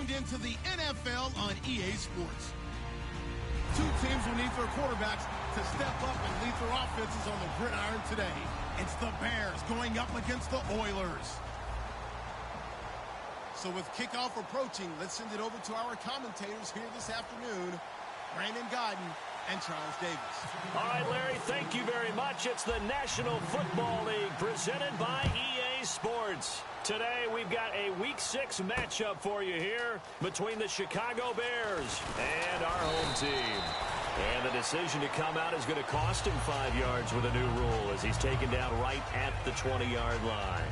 tuned into the NFL on EA Sports. Two teams will need their quarterbacks to step up and lead their offenses on the gridiron today. It's the Bears going up against the Oilers. So with kickoff approaching, let's send it over to our commentators here this afternoon, Brandon Godden and Charles Davis. All right, Larry, thank you very much. It's the National Football League presented by EA Sports. Today, we've got a Week 6 matchup for you here between the Chicago Bears and our home team. And the decision to come out is going to cost him 5 yards with a new rule as he's taken down right at the 20-yard line.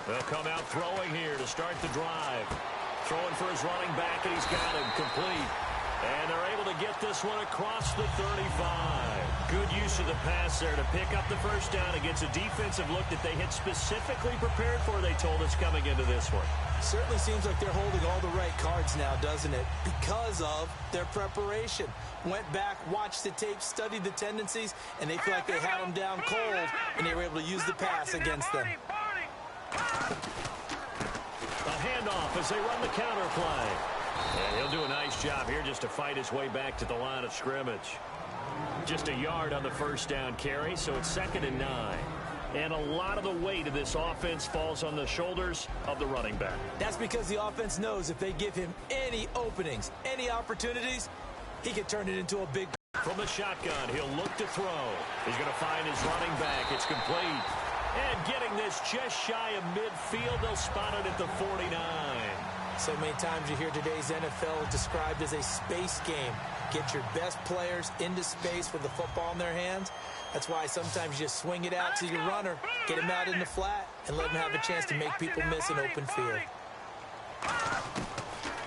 They'll come out throwing here to start the drive. Throwing for his running back, and he's got him complete. And they're able to get this one across the 35. Good use of the pass there to pick up the first down against a defensive look that they had specifically prepared for, they told us, coming into this one. Certainly seems like they're holding all the right cards now, doesn't it? Because of their preparation. Went back, watched the tape, studied the tendencies, and they feel like they had them down cold, and they were able to use the pass against them. A handoff as they run the counter play. And he'll do a nice job here just to fight his way back to the line of scrimmage. Just a yard on the first down carry, so it's 2nd and 9. And a lot of the weight of this offense falls on the shoulders of the running back. That's because the offense knows if they give him any openings, any opportunities, he can turn it into a big... From the shotgun, he'll look to throw. He's going to find his running back. It's complete. And getting this just shy of midfield, they'll spot it at the 49. So many times you hear today's NFL described as a space game. Get your best players into space with the football in their hands. That's why sometimes you just swing it out to your runner, get him out in the flat, and let him have a chance to make people miss an open field.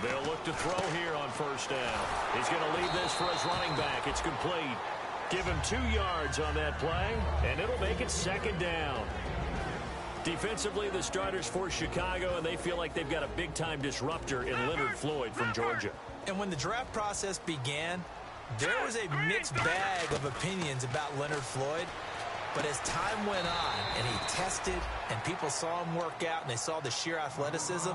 They'll look to throw here on first down. He's going to leave this for his running back. It's complete. Give him 2 yards on that play, and it'll make it 2nd down. Defensively, the starters for Chicago, and they feel like they've got a big-time disruptor in Leonard Floyd from Georgia. And when the draft process began, there was a mixed bag of opinions about Leonard Floyd. But as time went on and he tested and people saw him work out and they saw the sheer athleticism,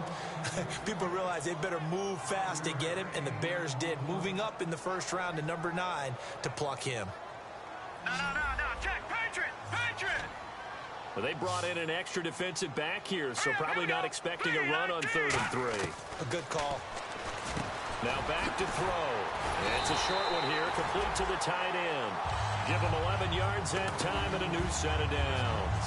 people realized they better move fast to get him, and the Bears did, moving up in the first round to number 9 to pluck him. No, check, Patriot! Well, they brought in an extra defensive back here, so probably not expecting a run on 3rd and 3. A good call. Now back to throw. And it's a short one here, complete to the tight end. Give him 11 yards that time and a new set of downs.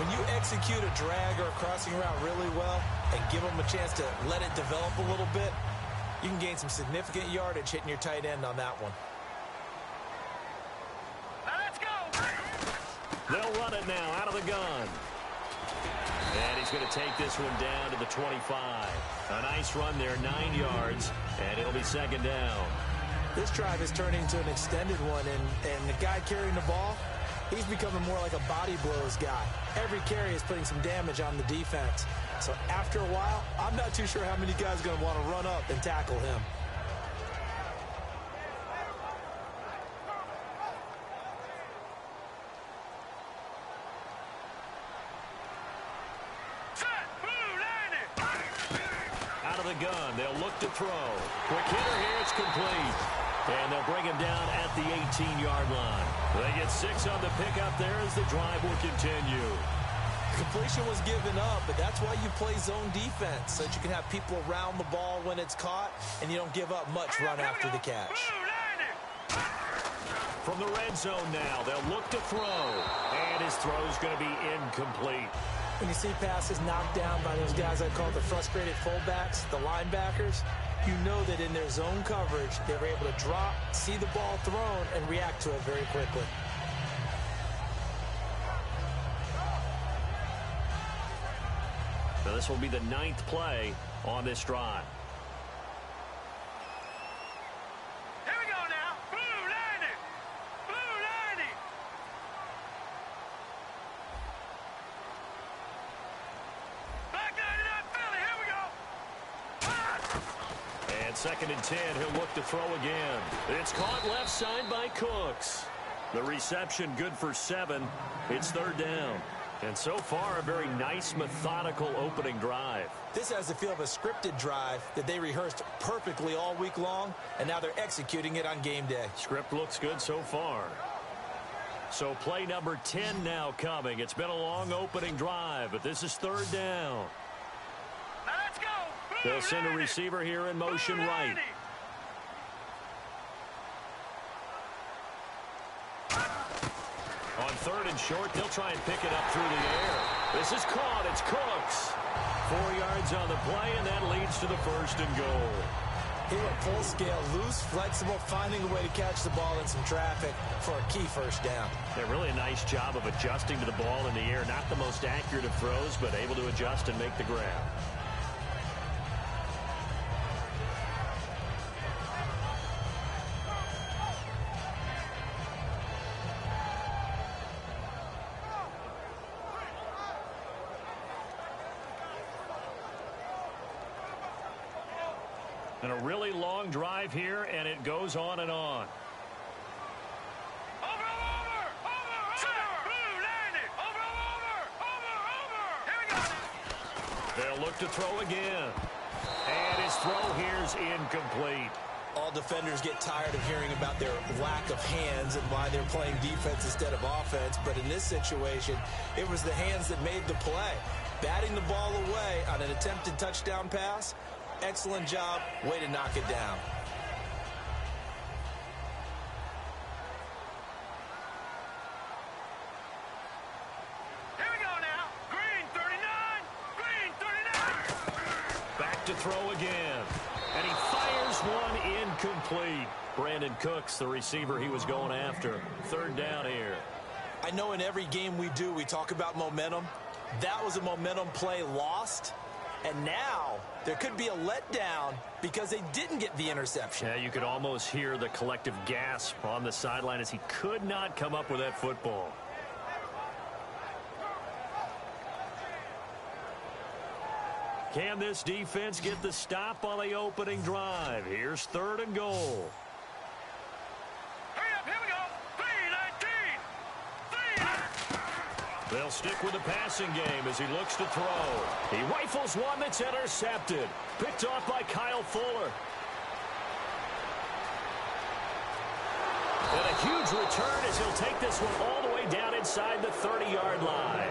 When you execute a drag or a crossing route really well and give them a chance to let it develop a little bit, you can gain some significant yardage hitting your tight end on that one. Now let's go! They'll run it now out of the gun. And he's going to take this one down to the 25. A nice run there, 9 yards, and it'll be 2nd down. This drive is turning into an extended one, and the guy carrying the ball, he's becoming more like a body blows guy. Every carry is putting some damage on the defense. So after a while, I'm not too sure how many guys are going to want to run up and tackle him. Out of the gun, they'll look to throw. Quick hitter here, it's complete. And they'll bring him down at the 18-yard line. They get 6 on the pickup there as the drive will continue. Completion was given up, but that's why you play zone defense, so that you can have people around the ball when it's caught, and you don't give up much run after the catch. From the red zone now, they'll look to throw. And his throw's going to be incomplete. When you see passes knocked down by those guys I call the frustrated fullbacks, the linebackers, you know that in their zone coverage, they were able to drop, see the ball thrown, and react to it very quickly. Now this will be the 9th play on this drive. Here we go now. Blue lining. Back On 2nd and 10, he'll look to throw again. It's caught left side by Cooks. The reception good for 7. It's 3rd down. And so far, a very nice, methodical opening drive. This has the feel of a scripted drive that they rehearsed perfectly all week long, and now they're executing it on game day. Script looks good so far. So play number 10 now coming. It's been a long opening drive, but this is 3rd down. Now let's go. They'll send a receiver here in motion right. On 3rd and short, they'll try and pick it up through the air. This is caught. It's Cooks. 4 yards on the play, and that leads to the 1st and goal. He went full scale, loose, flexible, finding a way to catch the ball in some traffic for a key 1st down. Yeah, really a nice job of adjusting to the ball in the air. Not the most accurate of throws, but able to adjust and make the grab. And a really long drive here, and it goes on and on. They'll look to throw again. And his throw here's incomplete. All defenders get tired of hearing about their lack of hands and why they're playing defense instead of offense. But in this situation, it was the hands that made the play. Batting the ball away on an attempted touchdown pass. Excellent job. Way to knock it down. Here we go now. Green 39. Green 39. Back to throw again. And he fires one incomplete. Brandon Cooks, the receiver he was going after. 3rd down here. I know in every game we do, we talk about momentum. That was a momentum play lost. And now there could be a letdown because they didn't get the interception. Yeah, you could almost hear the collective gasp on the sideline as he could not come up with that football. Can this defense get the stop on the opening drive? Here's 3rd and goal. Hurry up, here we go. 3-19. They'll stick with the passing game as he looks to throw. He rifles one that's intercepted. Picked off by Kyle Fuller. And a huge return as he'll take this one all the way down inside the 30-yard line.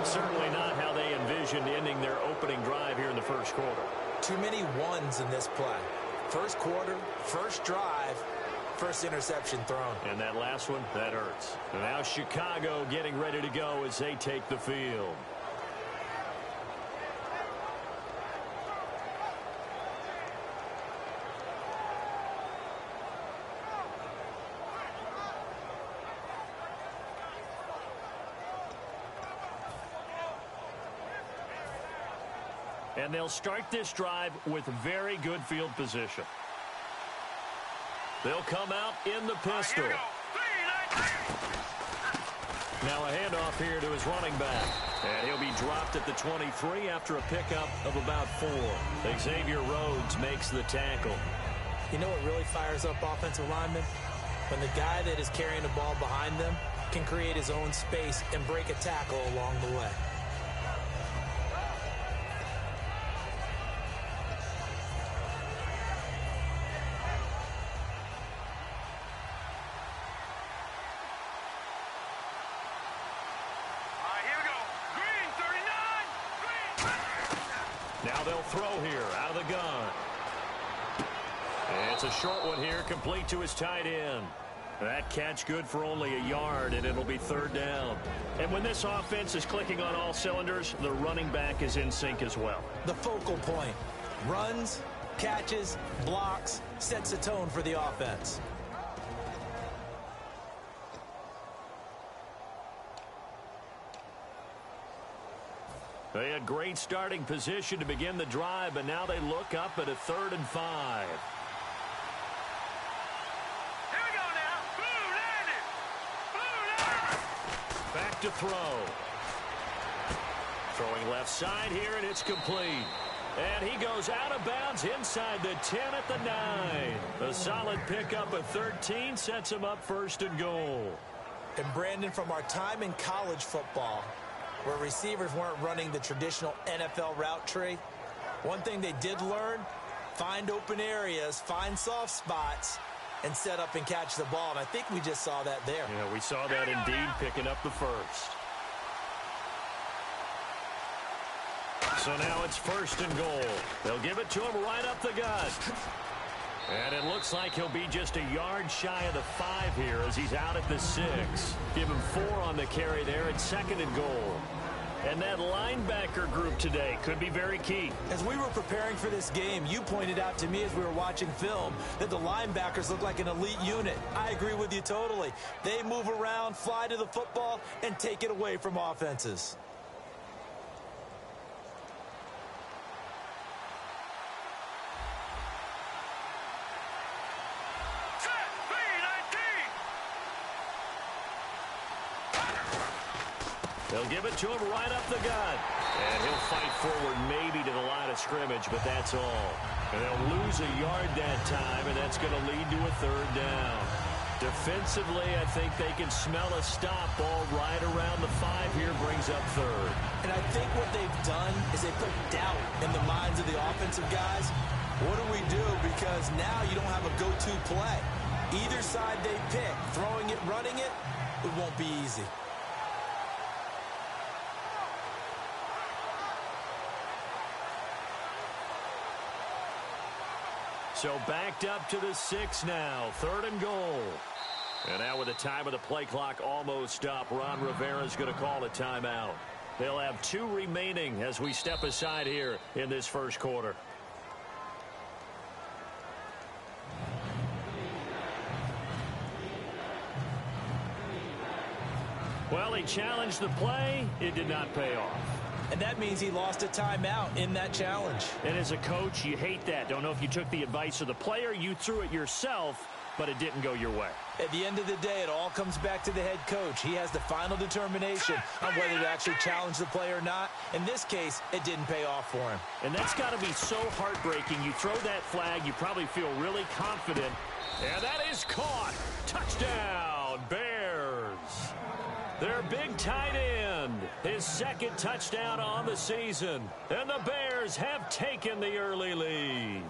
Certainly not how they envisioned ending their opening drive here in the 1st quarter. Too many ones in this play. 1st quarter, 1st drive, 1st interception thrown. And that last one, that hurts. And now Chicago getting ready to go as they take the field. And they'll start this drive with very good field position. They'll come out in the pistol. Now a handoff here to his running back. And he'll be dropped at the 23 after a pickup of about 4. Xavier Rhodes makes the tackle. You know what really fires up offensive linemen? When the guy that is carrying the ball behind them can create his own space and break a tackle along the way. Now they'll throw here out of the gun. And it's a short one here, complete to his tight end. That catch good for only a yard, and it'll be 3rd down. And when this offense is clicking on all cylinders, the running back is in sync as well. The focal point. Runs, catches, blocks, sets a tone for the offense. They had great starting position to begin the drive, but now they look up at a 3rd and 5. Here we go now. Blue landed. Blue landed. Back to throw. Throwing left side here, and it's complete. And he goes out of bounds inside the 10 at the 9. A solid pickup of 13 sets him up first and goal. And Brandon, from our time in college football, where receivers weren't running the traditional NFL route tree, one thing they did learn, find open areas, find soft spots, and set up and catch the ball. And I think we just saw that there. Yeah, we saw that indeed, picking up the first. So now it's first and goal. They'll give it to him right up the gut. And it looks like he'll be just a yard shy of the 5 here as he's out at the 6. Give him 4 on the carry there at second and goal. And that linebacker group today could be very key. As we were preparing for this game, you pointed out to me as we were watching film that the linebackers look like an elite unit. I agree with you totally. They move around, fly to the football, and take it away from offenses. They'll give it to him right up the gut. And he'll fight forward maybe to the line of scrimmage, but that's all. And they'll lose a yard that time, and that's going to lead to a third down. Defensively, I think they can smell a stop. Ball right around the 5 here, brings up third. And I think what they've done is they put doubt in the minds of the offensive guys. What do we do? Because now you don't have a go-to play. Either side they pick, throwing it, running it, it won't be easy. So backed up to the 6 now. Third and goal. And now with the time of the play clock almost up, Ron Rivera's going to call a timeout. They'll have 2 remaining as we step aside here in this first quarter. Well, he challenged the play. It did not pay off. And that means he lost a timeout in that challenge. And as a coach, you hate that. Don't know if you took the advice of the player, you threw it yourself, but it didn't go your way. At the end of the day, it all comes back to the head coach. He has the final determination on whether to actually challenge the play or not. In this case, it didn't pay off for him. And that's got to be so heartbreaking. You throw that flag, you probably feel really confident. And that is caught. Touchdown, Bears. Their big tight end, his second touchdown on the season. And the Bears have taken the early lead.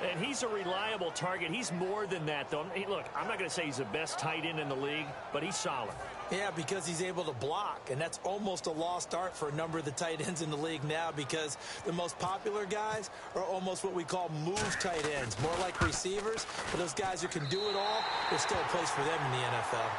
And he's a reliable target. He's more than that, though. Hey, look, I'm not going to say he's the best tight end in the league, but he's solid. Yeah, because he's able to block, and that's almost a lost art for a number of the tight ends in the league now because the most popular guys are almost what we call move tight ends, more like receivers. But those guys who can do it all, there's still a place for them in the NFL.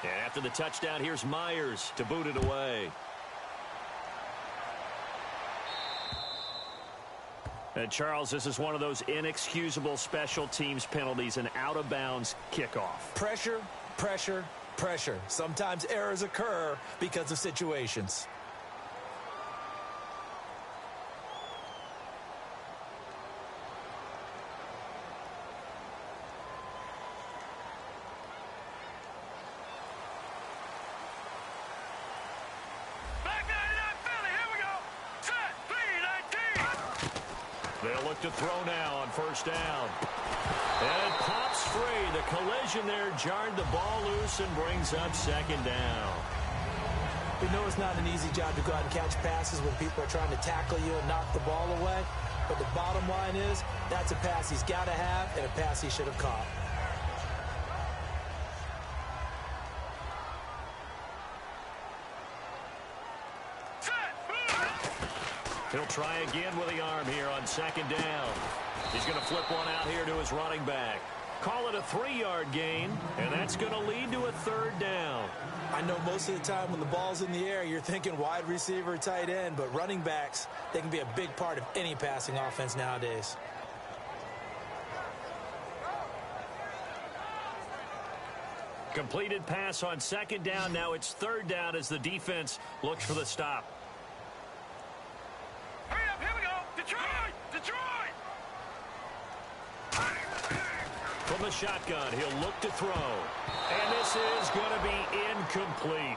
And after the touchdown, here's Myers to boot it away. And Charles, this is one of those inexcusable special teams penalties, an out-of-bounds kickoff. Pressure, pressure, pressure. Sometimes errors occur because of situations. They'll look to throw now on first down. And it pops free. The collision there jarred the ball loose and brings up second down. We know it's not an easy job to go out and catch passes when people are trying to tackle you and knock the ball away. But the bottom line is that's a pass he's got to have and a pass he should have caught. He'll try again with the arm here on second down. He's going to flip one out here to his running back. Call it a 3-yard gain, and that's going to lead to a third down. I know most of the time when the ball's in the air, you're thinking wide receiver, tight end, but running backs, they can be a big part of any passing offense nowadays. Completed pass on second down. Now it's third down as the defense looks for the stop. Hurry up, here we go. Detroit! Detroit! From the shotgun, he'll look to throw. And this is going to be incomplete.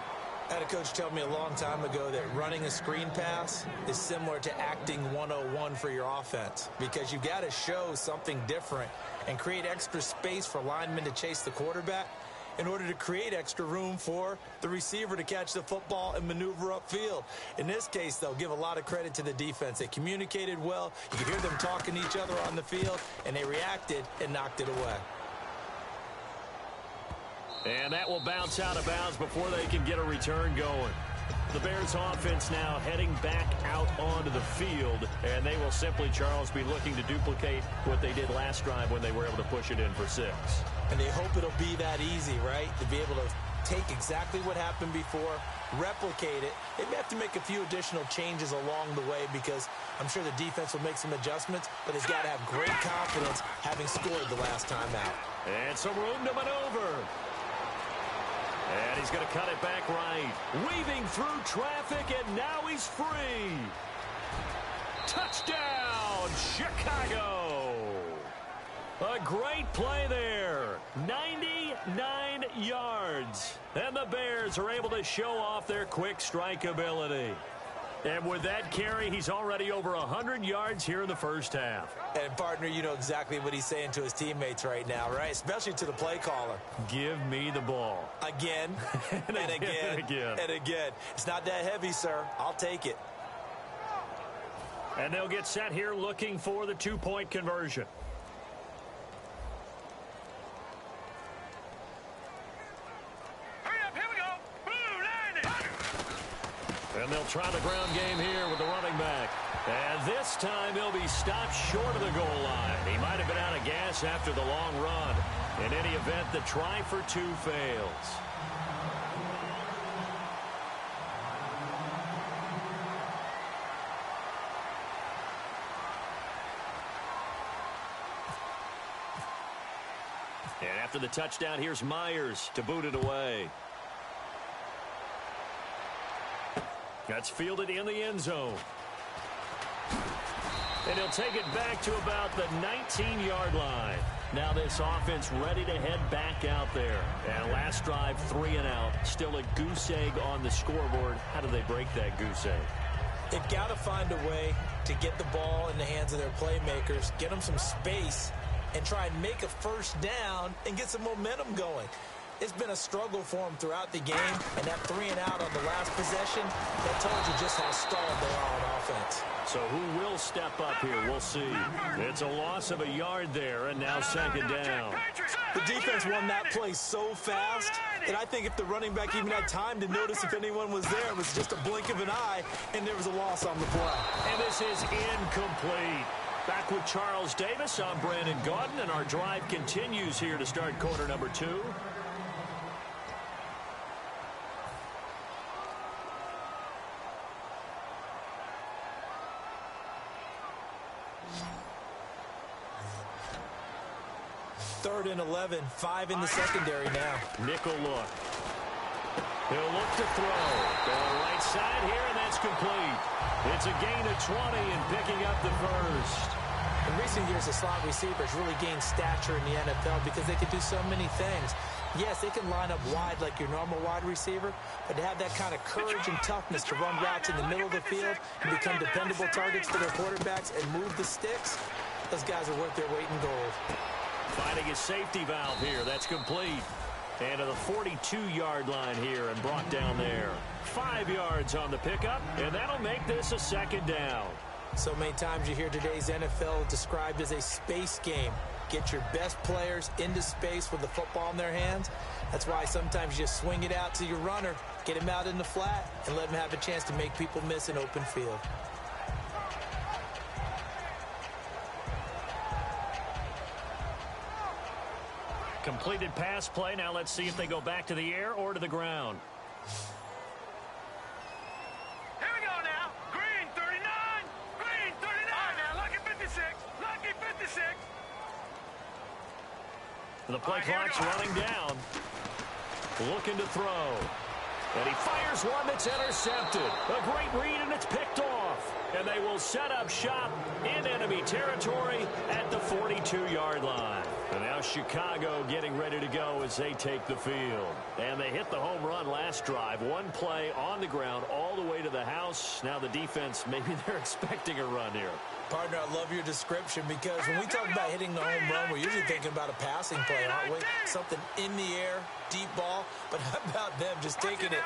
I had a coach tell me a long time ago that running a screen pass is similar to acting 101 for your offense, because you've got to show something different and create extra space for linemen to chase the quarterback in order to create extra room for the receiver to catch the football and maneuver upfield. In this case, they'll give a lot of credit to the defense. They communicated well. You could hear them talking to each other on the field, and they reacted and knocked it away. And that will bounce out of bounds before they can get a return going. The Bears offense now heading back out onto the field, and they will simply, Charles, be looking to duplicate what they did last drive when they were able to push it in for 6. And they hope it'll be that easy, right? To be able to take exactly what happened before, replicate it. They may have to make a few additional changes along the way, because I'm sure the defense will make some adjustments, but they've got to have great confidence having scored the last time out. And some room to maneuver. And he's going to cut it back right. Weaving through traffic, and now he's free. Touchdown, Chicago. A great play there. 99 yards. And the Bears are able to show off their quick strike ability. And with that carry, he's already over 100 yards here in the first half. And, partner, you know exactly what he's saying to his teammates right now, right? Especially to the play caller. Give me the ball. Again, and again, and again. It's not that heavy, sir. I'll take it. And they'll get set here looking for the two-point conversion. And they'll try the ground game here with the running back. And this time he'll be stopped short of the goal line. He might have been out of gas after the long run. In any event, the try for 2 fails. And after the touchdown, here's Myers to boot it away. That's fielded in the end zone. And he'll take it back to about the 19-yard line. Now this offense ready to head back out there. And last drive, 3 and out. Still a goose egg on the scoreboard. How do they break that goose egg? They've got to find a way to get the ball in the hands of their playmakers, get them some space, and try and make a first down and get some momentum going. It's been a struggle for them throughout the game, and that 3 and out on the last possession, that told you just how stalled they are on offense. So who will step up here? We'll see. It's a loss of a yard there, and now second down. The defense won that play so fast that I think if the running back even had time to notice if anyone was there, it was just a blink of an eye, and there was a loss on the play. And this is incomplete. Back with Charles Davis, I'm Brandon Gaudin, and our drive continues here to start quarter number 2. Third and 11, 5 in the secondary now. Nickel look. He'll look to throw. Going right side here, and that's complete. It's a gain of 20 and picking up the first. In recent years, the slot receivers really gained stature in the NFL because they can do so many things. Yes, they can line up wide like your normal wide receiver, but to have that kind of courage and toughness to run routes in the middle of the field and become dependable targets for their quarterbacks and move the sticks, those guys are worth their weight in gold. Finding his safety valve here. That's complete. And to the 42-yard line here and brought down there. 5 yards on the pickup, and that'll make this a second down. So many times you hear today's NFL described as a space game. Get your best players into space with the football in their hands. That's why sometimes you just swing it out to your runner, get him out in the flat, and let him have a chance to make people miss an open field. Completed pass play. Now let's see if they go back to the air or to the ground. Here we go now. Green 39. Green 39. All right, now, lucky 56. Lucky 56. The play clock's running down. looking to throw. And he fires one that's intercepted. A great read, and it's picked off. And they will set up shop in enemy territory at the 42-yard line. And now Chicago getting ready to go as they take the field. And they hit the home run last drive. One play on the ground all the way to the house. Now the defense, maybe they're expecting a run here. Partner, I love your description because when we talk about hitting the home run, we're usually thinking about a passing play, aren't we? Something in the air, deep ball. But how about them just taking it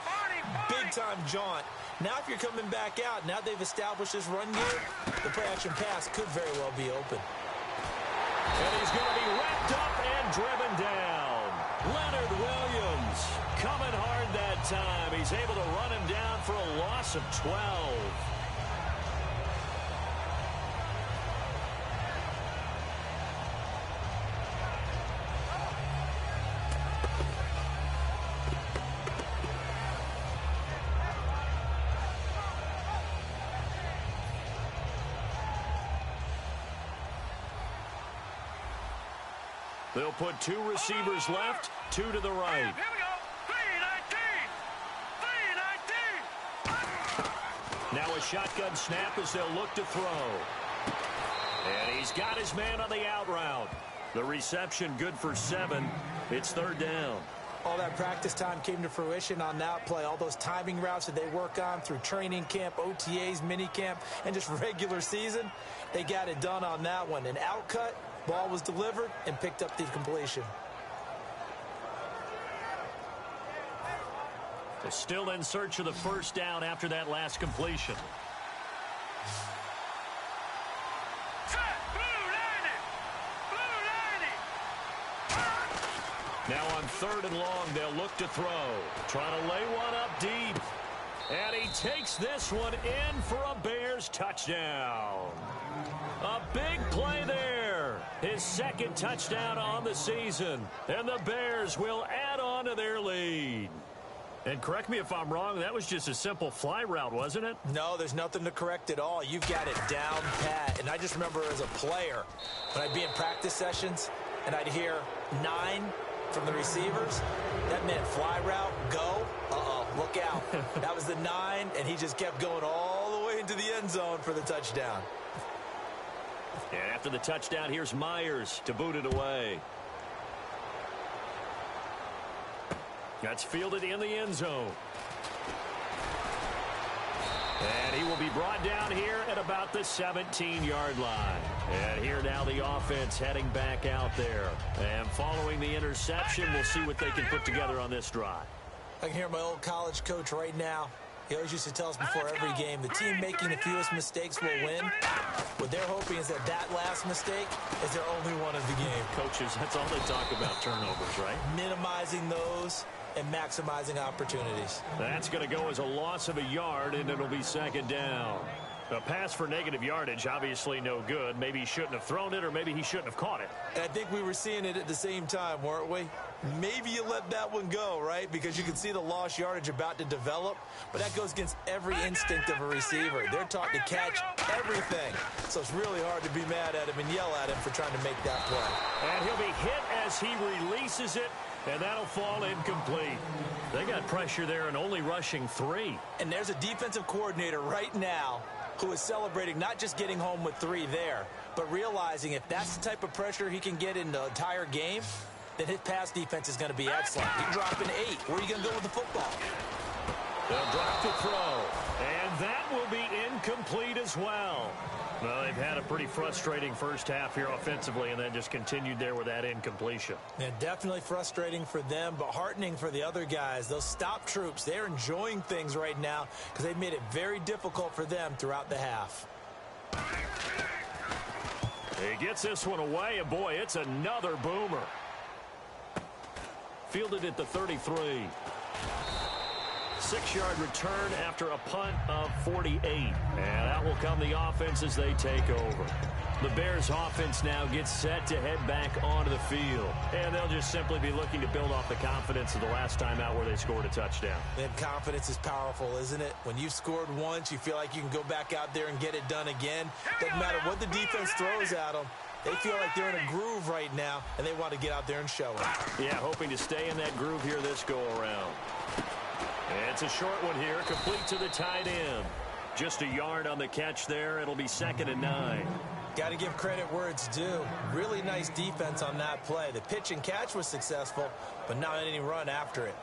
big-time jaunt? Now if you're coming back out, now they've established this run game, the play-action pass could very well be open. And he's going to be wrapped up and driven down. Leonard Williams coming hard that time. He's able to run him down for a loss of 12. They'll put two receivers left, two to the right. Here we go. 3-19. Now a shotgun snap as they'll look to throw. And he's got his man on the out route. The reception good for 7. It's third down. All that practice time came to fruition on that play. All those timing routes that they work on through training camp, OTAs, mini camp, and just regular season, they got it done on that one. An out cut. Ball was delivered and picked up the completion. They're still in search of the first down after that last completion. Now on 3rd and long, they'll look to throw. Trying to lay one up deep. And he takes this one in for a Bears touchdown. A big play there. His second touchdown on the season. And the Bears will add on to their lead. And correct me if I'm wrong, that was just a simple fly route, wasn't it? No, there's nothing to correct at all. You've got it down pat. And I just remember as a player, when I'd be in practice sessions and I'd hear 9 from the receivers, that meant fly route, go, look out. That was the 9, and he just kept going all the way into the end zone for the touchdown. And after the touchdown, here's Myers to boot it away. That's fielded in the end zone. And he will be brought down here at about the 17-yard line. And here now the offense heading back out there. And following the interception, we'll see what they can put together on this drive. I can hear my old college coach right now. He always used to tell us before every game, the team making the fewest mistakes will win. What they're hoping is that that last mistake is their only one of the game. Coaches, that's all they talk about, turnovers, right? Minimizing those and maximizing opportunities. That's going to go as a loss of a yard, and it'll be second down. A pass for negative yardage, obviously no good. Maybe he shouldn't have thrown it, or maybe he shouldn't have caught it. And I think we were seeing it at the same time, weren't we? Maybe you let that one go, right? Because you can see the lost yardage about to develop. But that goes against every instinct of a receiver. They're taught to catch everything. So it's really hard to be mad at him and yell at him for trying to make that play. And he'll be hit as he releases it, and that'll fall incomplete. They got pressure there and only rushing 3. And there's a defensive coordinator right now who is celebrating not just getting home with 3 there, but realizing if that's the type of pressure he can get in the entire game, then his pass defense is going to be excellent. He dropped an 8. Where are you going to go with the football? They'll drop to throw. And that will be incomplete as well. Well, they've had a pretty frustrating first half here offensively, and then just continued there with that incompletion. Yeah, definitely frustrating for them, but heartening for the other guys. Those stop troops, they're enjoying things right now because they've made it very difficult for them throughout the half. He gets this one away, and boy, it's another boomer. Fielded at the 33. 6-yard return after a punt of 48. And out will come the offense as they take over. The Bears offense now gets set to head back onto the field. And they'll just simply be looking to build off the confidence of the last time out where they scored a touchdown. And confidence is powerful, isn't it? When you've scored once, you feel like you can go back out there and get it done again. Doesn't matter what the defense throws at them. They feel like they're in a groove right now, and they want to get out there and show it. Yeah, hoping to stay in that groove here this go-around. And it's a short one here, complete to the tight end. Just a yard on the catch there. It'll be 2nd and 9. Got to give credit where it's due. Really nice defense on that play. The pitch and catch was successful, but not any run after it.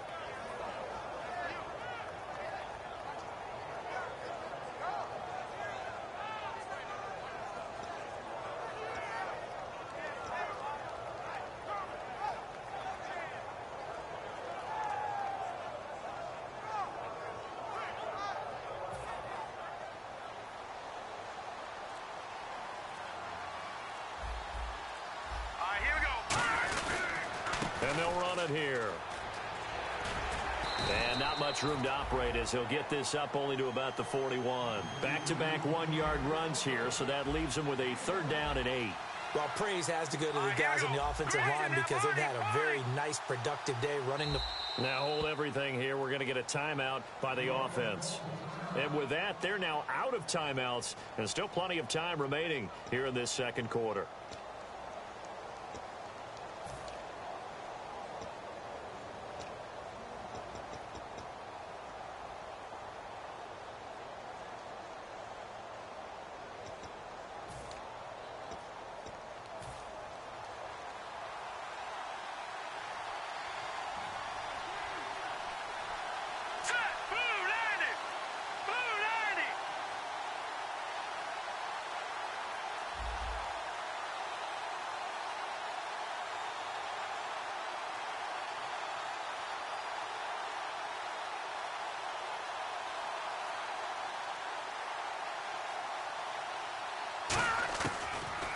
And they'll run it here. And not much room to operate as he'll get this up only to about the 41. Back-to-back 1-yard runs here, so that leaves him with a 3rd down and 8. Well, praise has to go to the guys on the offensive line because they've had a very nice, productive day running the... Now hold everything here. We're going to get a timeout by the offense. And with that, they're now out of timeouts, and still plenty of time remaining here in this second quarter.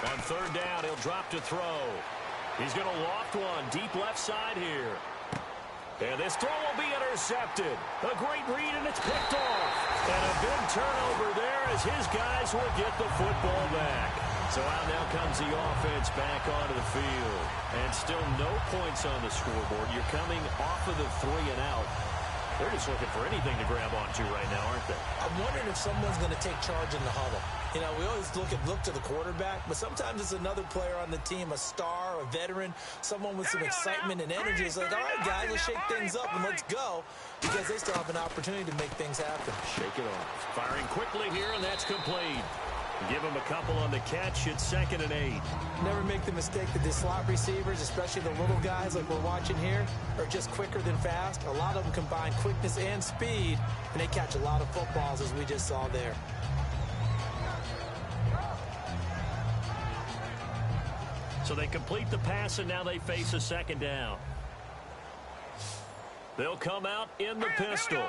On 3rd down, he'll drop to throw. He's going to loft one deep left side here. And this throw will be intercepted. A great read, and it's picked off. And a big turnover there as his guys will get the football back. So out now comes the offense back onto the field. And still no points on the scoreboard. You're coming off of the 3 and out. They're just looking for anything to grab onto right now, aren't they? I'm wondering if someone's going to take charge in the huddle. You know, we always look to the quarterback, but sometimes it's another player on the team, a star, a veteran, someone with some excitement and energy. It's like, all right, guys, let's shake things up and let's go, because they still have an opportunity to make things happen. Shake it off. Firing quickly here, and that's complete. Give him a couple on the catch. It's 2nd and 8. Never make the mistake that the slot receivers, especially the little guys like we're watching here, are just quicker than fast. A lot of them combine quickness and speed, and they catch a lot of footballs, as we just saw there. So they complete the pass, and now they face a 2nd down. They'll come out in the pistol.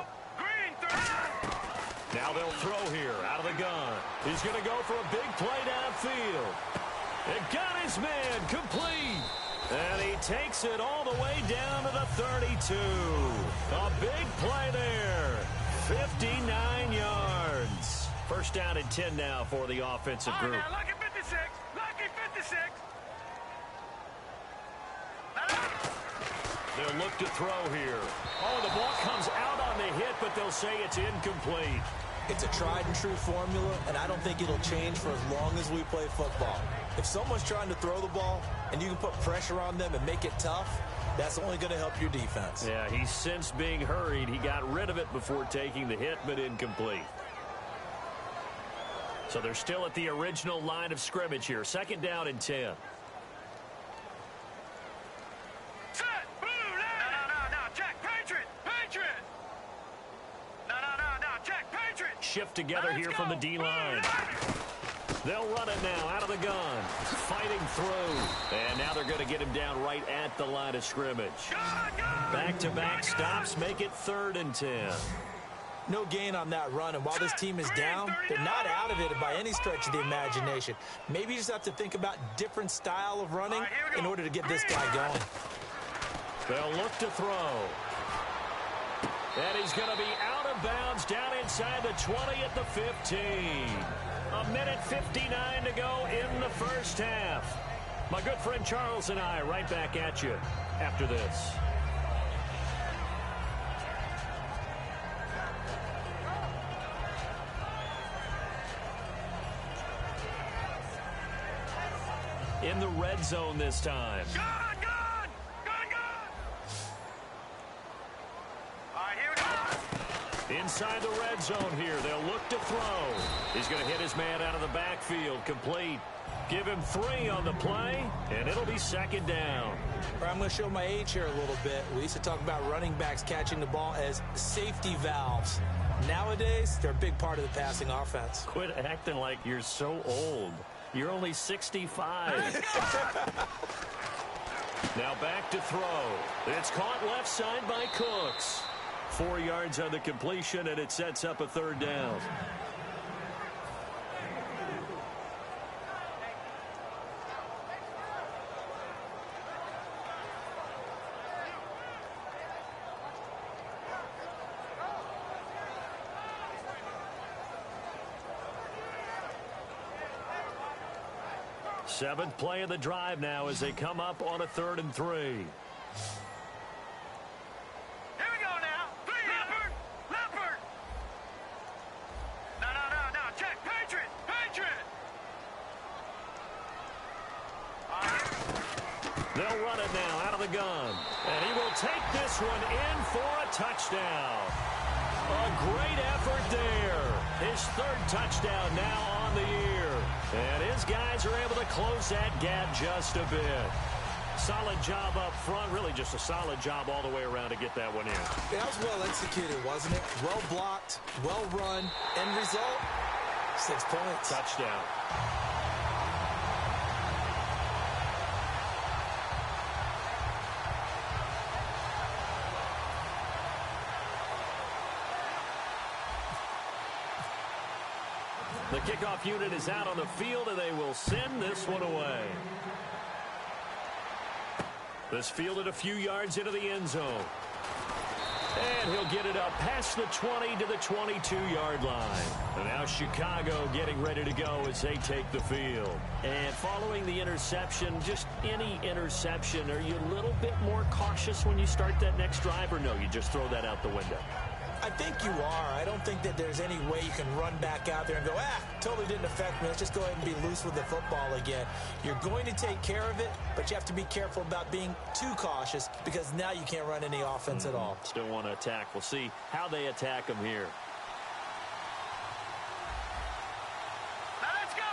Now they'll throw here out of the gun. He's going to go for a big play downfield. And got his man complete. And he takes it all the way down to the 32. A big play there. 59 yards. 1st down and 10 now for the offensive group. Now, lucky 56. Lucky 56. They'll look to throw here. Oh, the ball comes out on the hit, but they'll say it's incomplete. It's a tried-and-true formula, and I don't think it'll change for as long as we play football. If someone's trying to throw the ball and you can put pressure on them and make it tough, that's only going to help your defense. Yeah, he sensed being hurried. He got rid of it before taking the hit, but incomplete. So they're still at the original line of scrimmage here. 2nd down and 10. Shift together here from the D-line. They'll run it now out of the gun. Fighting through. And now they're going to get him down right at the line of scrimmage. Back-to-back stops make it 3rd and 10. No gain on that run, and while this team is down, they're not out of it by any stretch of the imagination. Maybe you just have to think about different style of running in order to get this guy going. They'll look to throw. And he's going to be out of bounds down inside the 20 at the 15. A minute 59 to go in the 1st half. My good friend Charles and I right back at you after this. in the red zone this time. Gone! All right, here we go. Inside the red zone here, they'll look to throw. He's going to hit his man out of the backfield, complete. Give him 3 on the play, and it'll be second down. I'm going to show my age here a little bit. We used to talk about running backs catching the ball as safety valves. Nowadays, they're a big part of the passing offense. Quit acting like you're so old. You're only 65. Now back to throw. It's caught left side by Cooks. 4 yards on the completion, and it sets up a third down. Seventh play of the drive now as they come up on a 3rd and 3. Here we go now. 3, Leopard. No. Check. Patriot. They'll run it now out of the gun. And he will take this one in for a touchdown. A great effort there. His 3rd touchdown now on the year. And his guys are able to close that gap just a bit. Solid job up front. Really just a solid job all the way around to get that one in. That was well executed, wasn't it? Well blocked, well run. End result, 6 points. Touchdown. The kickoff unit is out on the field, and they will send this one away. This fielded a few yards into the end zone. And he'll get it up past the 20 to the 22-yard line. And now Chicago getting ready to go as they take the field. And following the interception, just any interception, are you a little bit more cautious when you start that next drive, or no, you just throw that out the window? I think you are. I don't think that there's any way you can run back out there and go, totally didn't affect me. Let's just go ahead and be loose with the football again. You're going to take care of it, but you have to be careful about being too cautious because now you can't run any offense at all. Still want to attack. We'll see how they attack them here. Now let's go.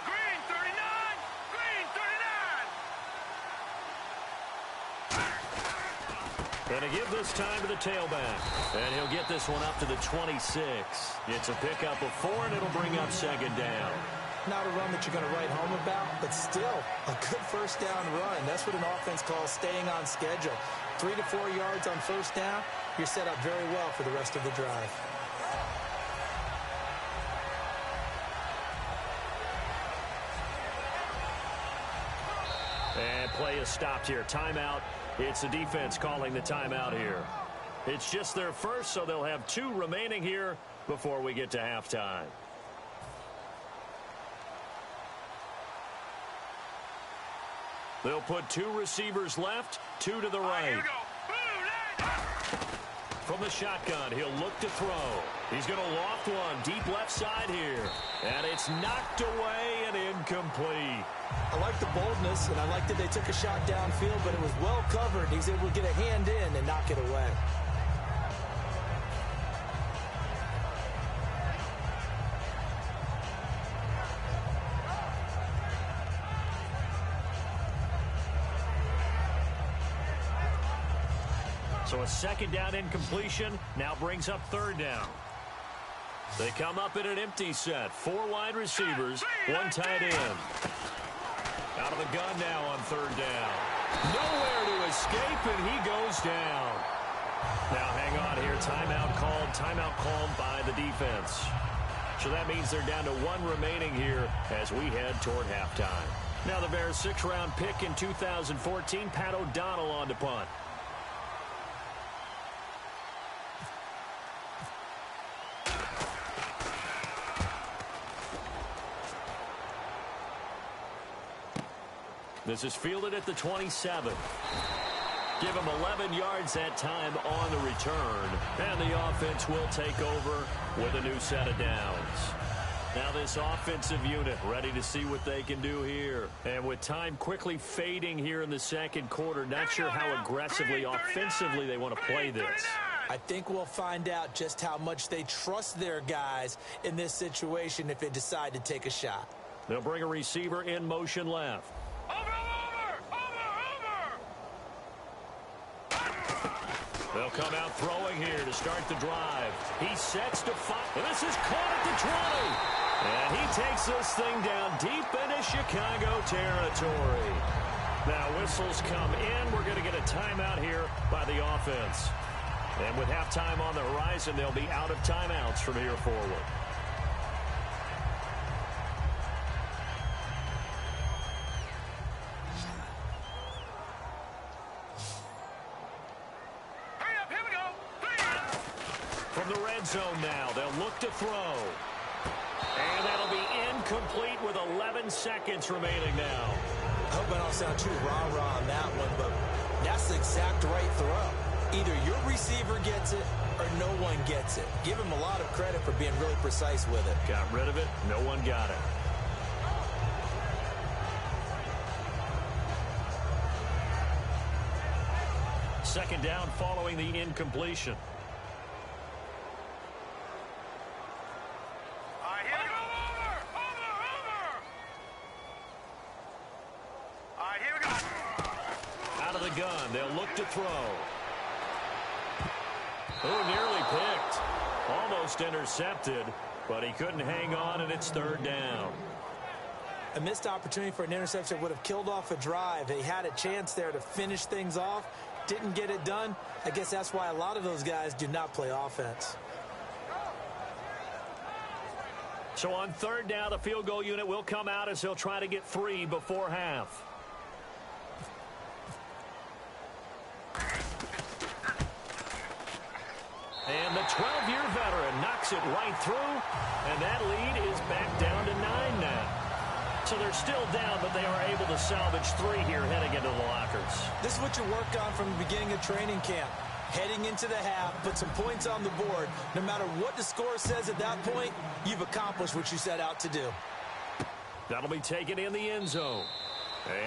Green 39. And to give this time to the tailback. And he'll get this one up to the 26. It's a pickup of 4, and it'll bring up second down. Not a run that you're going to write home about, but still a good first down run. That's what an offense calls staying on schedule. 3 to 4 yards on first down, you're set up very well for the rest of the drive. And play is stopped here. Timeout. It's the defense calling the timeout here. It's just their first, so they'll have 2 remaining here before we get to halftime. They'll put 2 receivers left, 2 to the right. From the shotgun, he'll look to throw. He's going to loft one deep left side here. And it's knocked away and incomplete. I like the boldness, and I like that they took a shot downfield, but it was well covered. He's able to get a hand in and knock it away. So a second down incompletion now brings up third down. They come up in an empty set. 4 wide receivers, 1 tight end. Out of the gun now on third down. Nowhere to escape, and he goes down. Now hang on here. Timeout called by the defense. So that means they're down to 1 remaining here as we head toward halftime. Now the Bears' 6th-round pick in 2014, Pat O'Donnell on to punt. This is fielded at the 27. Give him 11 yards that time on the return. And the offense will take over with a new set of downs. Now this offensive unit ready to see what they can do here. And with time quickly fading here in the second quarter, not sure how aggressively, offensively they want to play this. I think we'll find out just how much they trust their guys in this situation if they decide to take a shot. They'll bring a receiver in motion left. They'll come out throwing here to start the drive. He sets to fire. And this is caught at the 20. And he takes this thing down deep into Chicago territory. Now whistles come in. We're going to get a timeout here by the offense. And with halftime on the horizon, they'll be out of timeouts from here forward. From the red zone now, they'll look to throw. And that'll be incomplete with 11 seconds remaining now. I hope I don't sound too rah-rah on that one, but that's the exact right throw. Either your receiver gets it or no one gets it. Give him a lot of credit for being really precise with it. Got rid of it. No one got it. Second down following the incompletion. Out of the gun, they'll look to throw. Oh, nearly picked. Almost intercepted, but he couldn't hang on, and it's third down. A missed opportunity for an interception would have killed off a drive. They had a chance there to finish things off. Didn't get it done. I guess that's why a lot of those guys do not play offense. So on third down, the field goal unit will come out as they'll try to get 3 before half. And the 12-year veteran knocks it right through, and that lead is back down to 9 now. So they're still down, but they are able to salvage 3 here heading into the lockers. This is what you worked on from the beginning of training camp. Heading into the half, put some points on the board. No matter what the score says at that point, you've accomplished what you set out to do. That'll be taken in the end zone.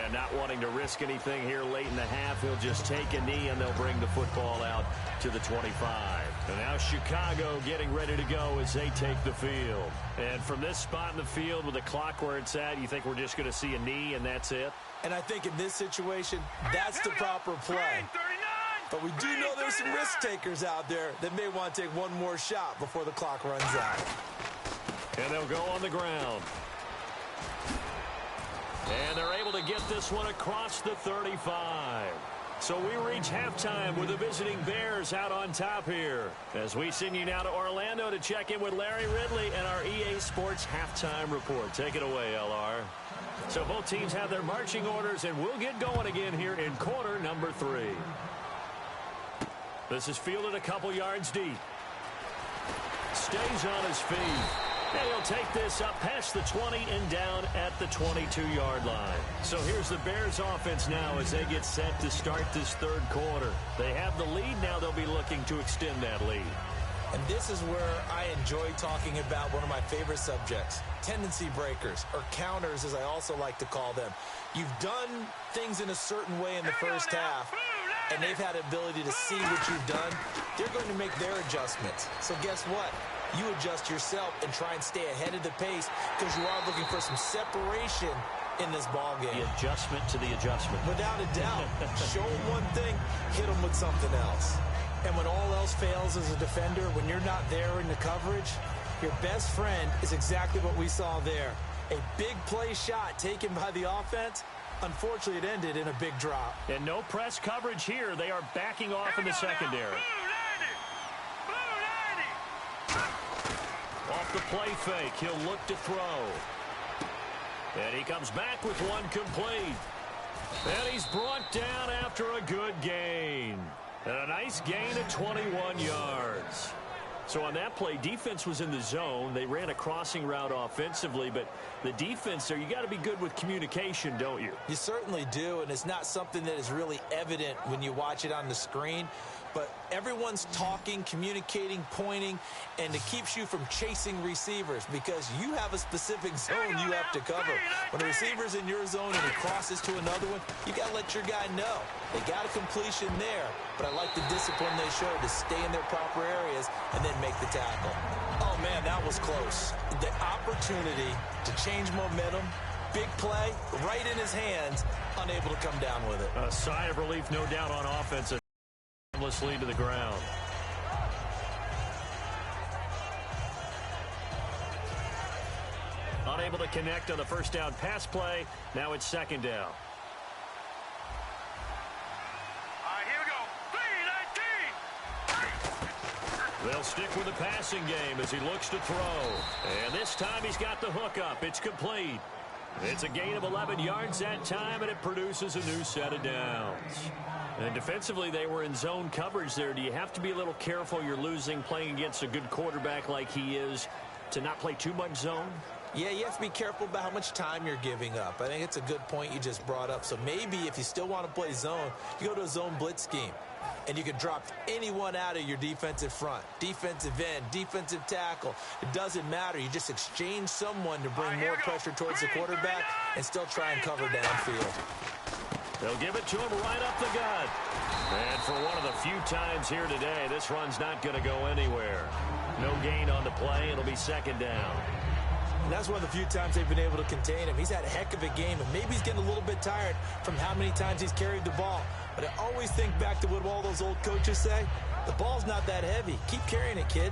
And not wanting to risk anything here late in the half, he'll just take a knee, and they'll bring the football out to the 25. And now Chicago getting ready to go as they take the field. And from this spot in the field with the clock where it's at, you think we're just going to see a knee and that's it? And I think in this situation, that's the proper play. But we do know there's some risk takers out there that may want to take one more shot before the clock runs out. And they'll go on the ground. And they're able to get this one across the 35. So we reach halftime with the visiting Bears out on top here. As we send you now to Orlando to check in with Larry Ridley and our EA Sports halftime report. Take it away, LR. So both teams have their marching orders, and we'll get going again here in quarter number 3. This is fielded a couple yards deep. Stays on his feet. And he'll take this up past the 20 and down at the 22-yard line. So here's the Bears offense now as they get set to start this third quarter. They have the lead. Now they'll be looking to extend that lead. And this is where I enjoy talking about one of my favorite subjects, tendency breakers, or counters as I also like to call them. You've done things in a certain way in the first half, and they've had the ability to see what you've done. They're going to make their adjustments. So guess what? You adjust yourself and try and stay ahead of the pace because you are looking for some separation in this ball game. The adjustment to the adjustment. Without a doubt. Show them one thing, hit them with something else. And when all else fails as a defender, when you're not there in the coverage, your best friend is exactly what we saw there. A big play shot taken by the offense. Unfortunately, it ended in a big drop. And no press coverage here. They are backing off in the secondary. Off the play fake, he'll look to throw. And he comes back with one complete. And he's brought down after a good gain. And a nice gain of 21 yards. So on that play, defense was in the zone. They ran a crossing route offensively, but the defense there, you got to be good with communication, don't you? You certainly do, and it's not something that is really evident when you watch it on the screen. but everyone's talking, communicating, pointing, and it keeps you from chasing receivers because you have a specific zone you have to cover. When a receiver's in your zone and he crosses to another one, you got to let your guy know. They got a completion there, but I like the discipline they showed to stay in their proper areas and then make the tackle. Oh, man, that was close. The opportunity to change momentum, big play, right in his hands, unable to come down with it. A sigh of relief, no doubt, on offense. Lead to the ground. Unable to connect on the first down pass play. Now it's second down. All right, here we go. 3-19. They'll stick with the passing game as he looks to throw. And this time he's got the hook up. It's complete. It's a gain of 11 yards that time, and it produces a new set of downs. And defensively, they were in zone coverage there. Do you have to be a little careful you're losing playing against a good quarterback like he is to not play too much zone? Yeah, you have to be careful about how much time you're giving up. I think it's a good point you just brought up. So maybe if you still want to play zone, you go to a zone blitz scheme. And you can drop anyone out of your defensive front, defensive end, defensive tackle. It doesn't matter. You just exchange someone to bring more pressure towards the quarterback and still try and cover downfield. They'll give it to him right up the gut. And for one of the few times here today, this run's not going to go anywhere. No gain on the play. It'll be second down. And that's one of the few times they've been able to contain him. He's had a heck of a game, and maybe he's getting a little bit tired from how many times he's carried the ball. But I always think back to what all those old coaches say. The ball's not that heavy. Keep carrying it, kid.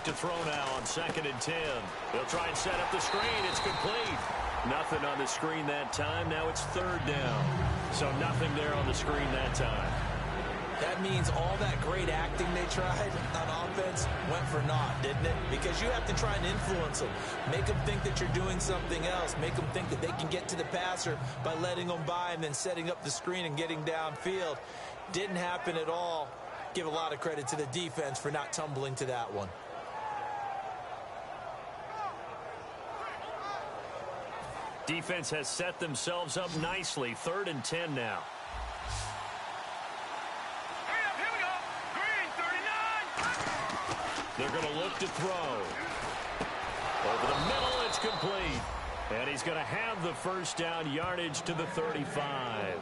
To throw now on 2nd and 10. They'll try and set up the screen. It's complete. Nothing on the screen that time. Now it's 3rd down. So nothing there on the screen that time. That means all that great acting they tried on offense went for naught, didn't it? Because you have to try and influence them. Make them think that you're doing something else. Make them think that they can get to the passer by letting them by and then setting up the screen and getting downfield. Didn't happen at all. Give a lot of credit to the defense for not tumbling to that one. Defense has set themselves up nicely. 3rd and 10 now. Here we go. Green, 39. They're going to look to throw. Over the middle, it's complete. And he's going to have the first down, yardage to the 35.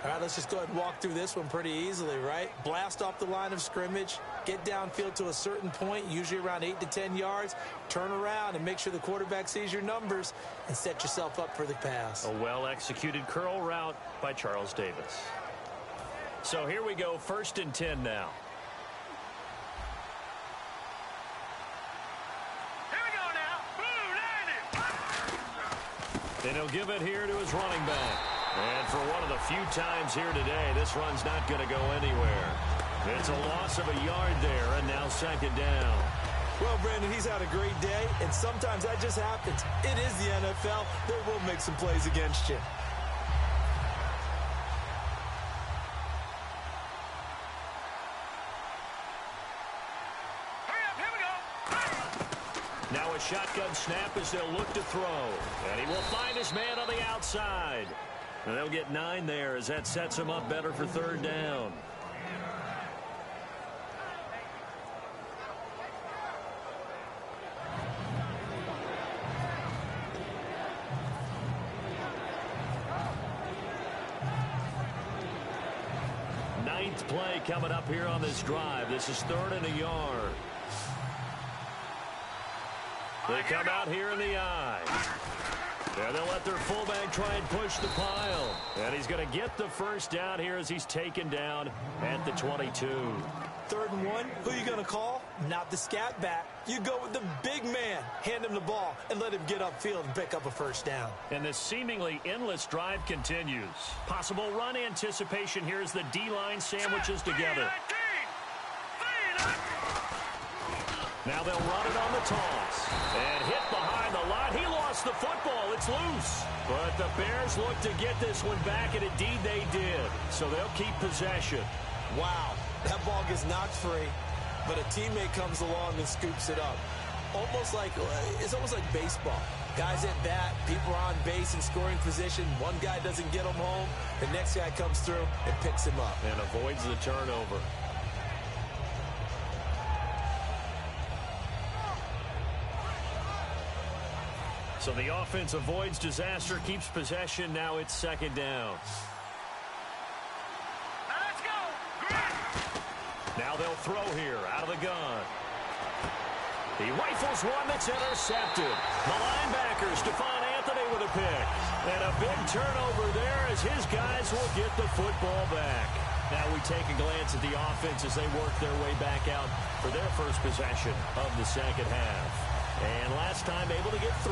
All right, let's just go ahead and walk through this one pretty easily, right? Blast off the line of scrimmage, get downfield to a certain point, usually around 8 to 10 yards, turn around and make sure the quarterback sees your numbers and set yourself up for the pass. A well-executed curl route by Charles Davis. So here we go, 1st and 10 now. Here we go now. Blue 90. And he'll give it here to his running back. And for one of the few times here today, this run's not going to go anywhere. It's a loss of a yard there, and now 2nd down. Well, Brandon, he's had a great day, and sometimes that just happens. It is the NFL. They will make some plays against you. Hurry up, here we go. Now a shotgun snap as they'll look to throw. And he will find his man on the outside. And they'll get 9 there as that sets him up better for 3rd down. Ninth play coming up here on this drive. This is 3rd and a yard. They come out here in the I. Yeah, they'll let their fullback try and push the pile. And he's going to get the first down here as he's taken down at the 22. 3rd and 1, who are you going to call? Not the scat back. You go with the big man. Hand him the ball and let him get upfield and pick up a first down. And this seemingly endless drive continues. Possible run anticipation here as the D-line sandwiches together. Now they'll run it on the toss. And hit behind the line. He lost lost the football. It's loose. But the Bears look to get this one back, and indeed they did. So they'll keep possession. Wow, that ball gets knocked free, but a teammate comes along and scoops it up. It's almost like baseball. Guys at bat, people are on base in scoring position. One guy doesn't get him home. The next guy comes through and picks him up. And avoids the turnover. So the offense avoids disaster, keeps possession. Now it's second down. Now let's go. Green. Now they'll throw here out of the gun. He rifles one that's intercepted. The linebacker, Stephon Anthony with a pick. And a big turnover there as his guys will get the football back. Now we take a glance at the offense as they work their way back out for their first possession of the second half. And last time able to get 3.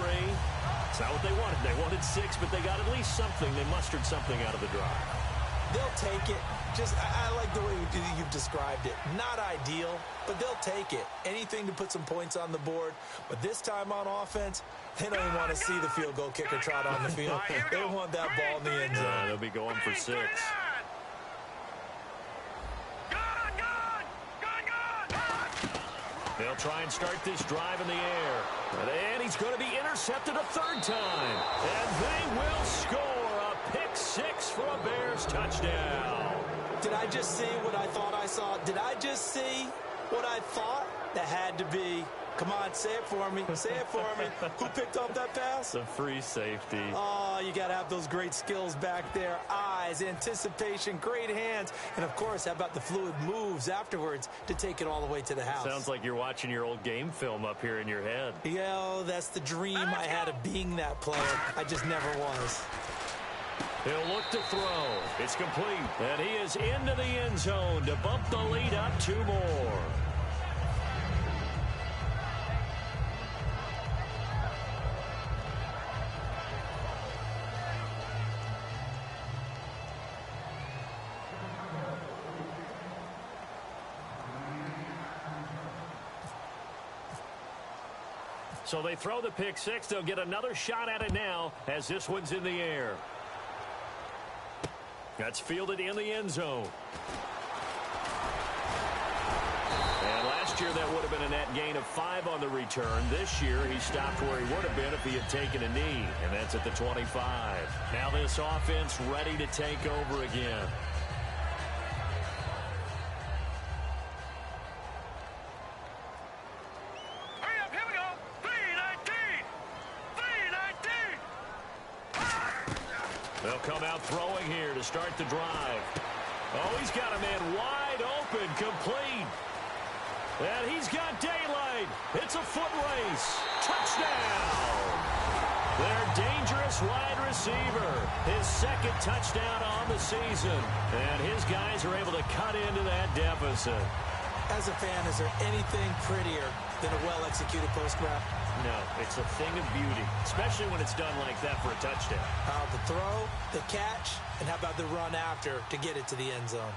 It's not what they wanted. They wanted 6, but they got at least something. They mustered something out of the drive. They'll take it. I like the way you've described it. Not ideal, but they'll take it. Anything to put some points on the board. But this time on offense, they don't even want to see the field goal kicker trot on the field. They want that ball in the end zone. They'll be going for 6. They'll try and start this drive in the air. And he's going to be intercepted a 3rd time. And they will score a pick 6 for a Bears touchdown. Did I just see what I thought I saw? Did I just see what I thought? That had to be. Come on, say it for me. Say it for me. Who picked up that pass? The free safety. Oh, you got to have those great skills back there. Eyes, anticipation, great hands. And, of course, how about the fluid moves afterwards to take it all the way to the house? Sounds like you're watching your old game film up here in your head. Yeah, that's the dream I had of being that player. I just never was. He'll look to throw. It's complete. And he is into the end zone to bump the lead up 2 more. So they throw the pick 6. They'll get another shot at it now as this one's in the air. That's fielded in the end zone. And last year that would have been a net gain of 5 on the return. This year he stopped where he would have been if he had taken a knee. And that's at the 25. Now this offense ready to take over again. They'll come out throwing here to start the drive. Oh, he's got a man wide open, complete. And he's got daylight. It's a foot race. Touchdown. Their dangerous wide receiver. His 2nd touchdown on the season. And his guys are able to cut into that deficit. As a fan, is there anything prettier than a well-executed post route? No, it's a thing of beauty, especially when it's done like that for a touchdown. The throw, the catch, and how about the run after to get it to the end zone?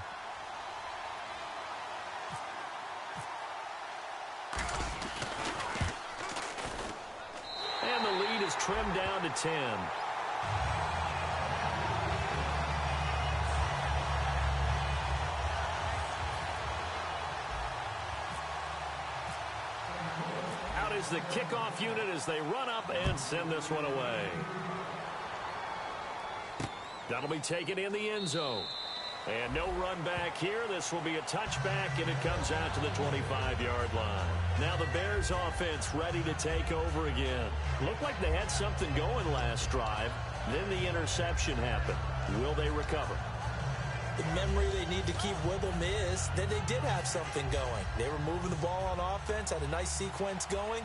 And the lead is trimmed down to 10. Is the kickoff unit as they run up and send this one away. That'll be taken in the end zone. And no run back here. This will be a touchback, and it comes out to the 25-yard line. Now the Bears offense ready to take over again. Looked like they had something going last drive. Then the interception happened. Will they recover? The memory they need to keep with them is that they did have something going. They were moving the ball on offense, had a nice sequence going.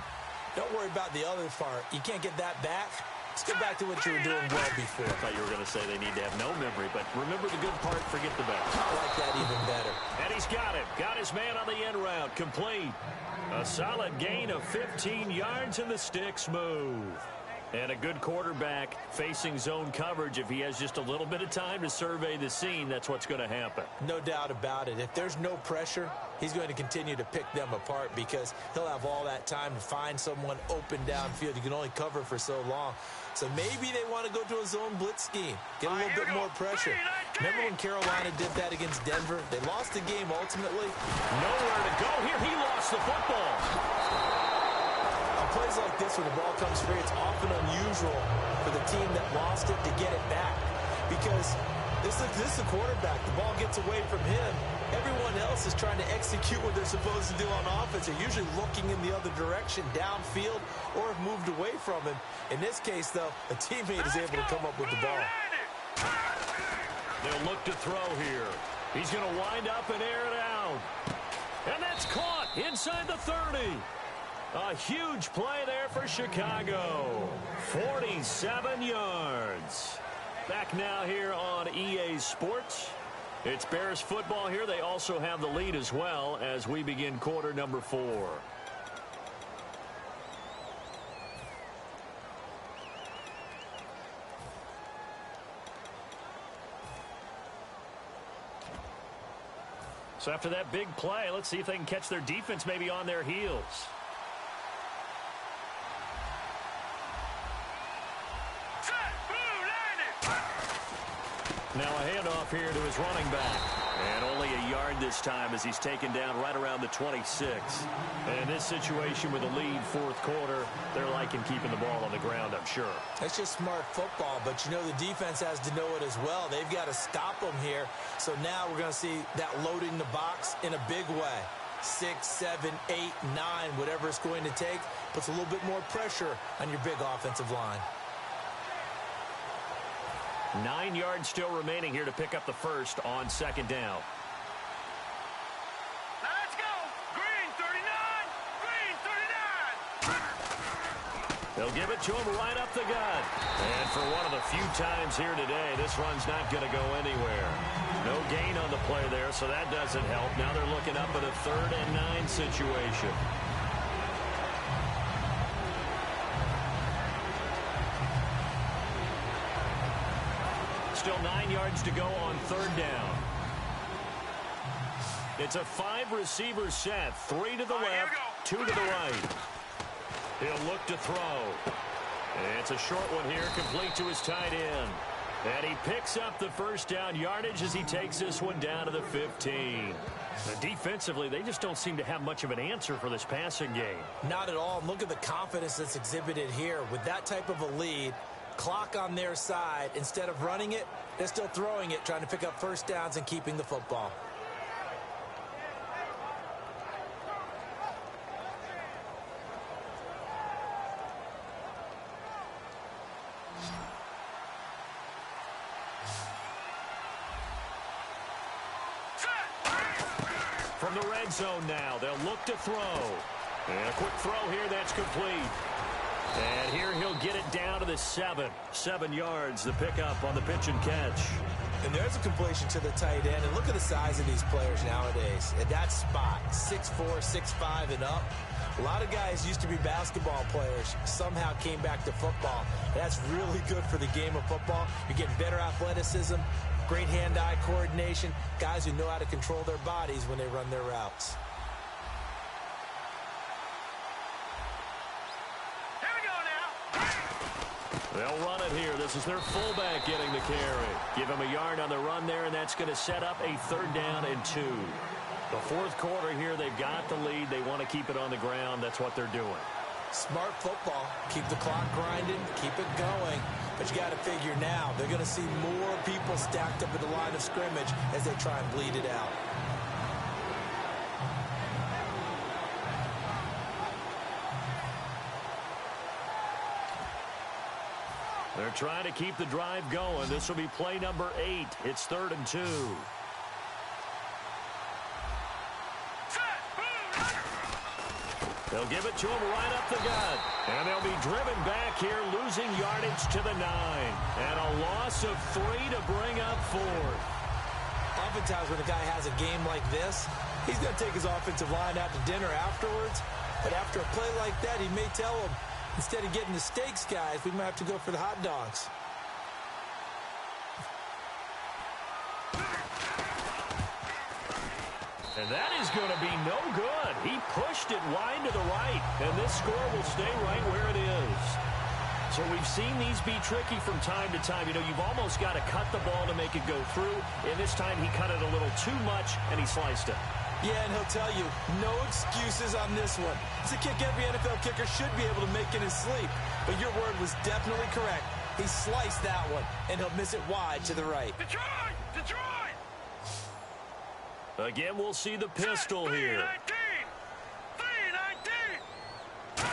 Don't worry about the other part. You can't get that back. Let's get back to what you were doing well before. I thought you were going to say they need to have no memory, but remember the good part, forget the bad. I like that even better. And he's got it. Got his man on the end route. Complete. A solid gain of 15 yards, and the stick smooth. And a good quarterback facing zone coverage, if he has just a little bit of time to survey the scene, that's what's going to happen. No doubt about it. If there's no pressure, he's going to continue to pick them apart because he'll have all that time to find someone open downfield. You can only cover for so long. So maybe they want to go to a zone blitz scheme, get a little bit more pressure. Remember when Carolina did that against Denver? They lost the game ultimately. Nowhere to go here. He lost the football. On plays like this, when the ball comes free, it's often unusual for the team that lost it to get it back because this is the quarterback. The ball gets away from him. Everyone else is trying to execute what they're supposed to do on offense. They're usually looking in the other direction, downfield, or have moved away from him. In this case, though, a teammate is able to come up with the ball. They'll look to throw here. He's going to wind up and air it out. And that's caught inside the 30. A huge play there for Chicago. 47 yards. Back now here on EA Sports. It's Bears football here. They also have the lead as well as we begin quarter number 4. So after that big play, let's see if they can catch their defense maybe on their heels. Now a handoff here to his running back. And only a yard this time as he's taken down right around the 26. And in this situation with a lead fourth quarter, they're liking keeping the ball on the ground, I'm sure. That's just smart football, but you know the defense has to know it as well. They've got to stop them here. So now we're going to see that loading the box in a big way. 6, 7, 8, 9, whatever it's going to take, puts a little bit more pressure on your big offensive line. 9 yards still remaining here to pick up the first on second down. Let's go. Green 39. Green 39. They'll give it to him right up the gut. And for one of the few times here today, this run's not going to go anywhere. No gain on the play there, so that doesn't help. Now they're looking up at a 3rd and 9 situation. Still 9 yards to go on 3rd down. It's a 5-receiver set. 3 to the left, 2 to the right. He'll look to throw. It's a short one here, complete to his tight end. And he picks up the first down yardage as he takes this one down to the 15. And defensively, they just don't seem to have much of an answer for this passing game. Not at all. Look at the confidence that's exhibited here. With that type of a lead, clock on their side, instead of running it, they're still throwing it, trying to pick up first downs and keeping the football. From the red zone now, they'll look to throw. And a quick throw here, that's complete. And here he'll get it down to the 7. 7 yards, the pickup on the pitch and catch. And there's a completion to the tight end. And look at the size of these players nowadays. At that spot, 6'4", 6'5", and up. A lot of guys used to be basketball players, somehow came back to football. That's really good for the game of football. You're getting better athleticism, great hand-eye coordination, guys who know how to control their bodies when they run their routes. They'll run it here. This is their fullback getting the carry. Give him a yard on the run there, and that's going to set up a 3rd down and 2. The fourth quarter here, they've got the lead. They want to keep it on the ground. That's what they're doing. Smart football. Keep the clock grinding. Keep it going. But you got to figure now, they're going to see more people stacked up at the line of scrimmage as they try and bleed it out. They're trying to keep the drive going. This will be play number 8. It's 3rd and 2. They'll give it to him right up the gut. And they'll be driven back here, losing yardage to the 9. And a loss of 3 to bring up 4th. Oftentimes when a guy has a game like this, he's going to take his offensive line out to dinner afterwards. But after a play like that, he may tell him, Instead of getting the steaks, guys, we might have to go for the hot dogs. And that is going to be no good. He pushed it wide to the right, and this score will stay right where it is. So we've seen these be tricky from time to time. You know, you've almost got to cut the ball to make it go through. And this time he cut it a little too much, and he sliced it. Yeah, and he'll tell you, no excuses on this one. It's a kick every NFL kicker should be able to make in his sleep. But your word was definitely correct. He sliced that one, and he'll miss it wide to the right. Detroit! Detroit! Again, we'll see the pistol here. 3-19!